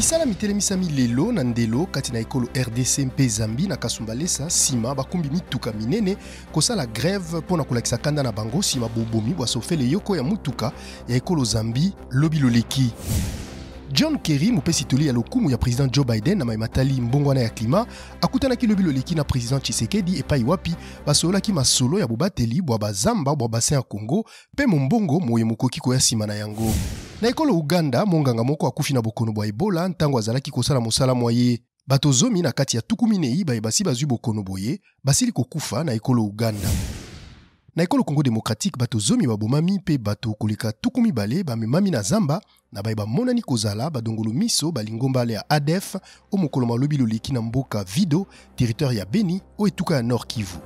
misala mitelemisami lelo na ndelo kati na ekolo RDC mpe Zambi na Kasumbalesa sima bakumbi mituka minene kosala grève pona kolakisa kanda na bango sima bobomi bwa sofele yoko ya mutuka ya ekolo Zambi lobi loleki. John Kerry mupesi toli ya lokumu ya président Joe Biden na maimatali mbongwana ya klima akutanaki lobi loleki na président Tshisekedi epai wapi basolaki masolo ya bobateli bwa bazamba bwa bassin ya Congo pe mombongo moye mokoki koya sima na yango. Na ekolo Uganda monganga moko akufi na bokono bwa Ebola ntango azalaki kosala mosala mwaye. Bato zomi na kati ya tukuminei bayebasi bazwi bokono boye basili kokufa na ekolo Uganda. Na ekolo Congo démocratique bato zomi babomami pe bato koleka tukumi bale bamemami na zamba na bayeba monani kozala badongolo miso balingombale ya ADF o mokolo malobi loleki na mboka Vido territoire ya Beni o etuka ya Nord Kivu.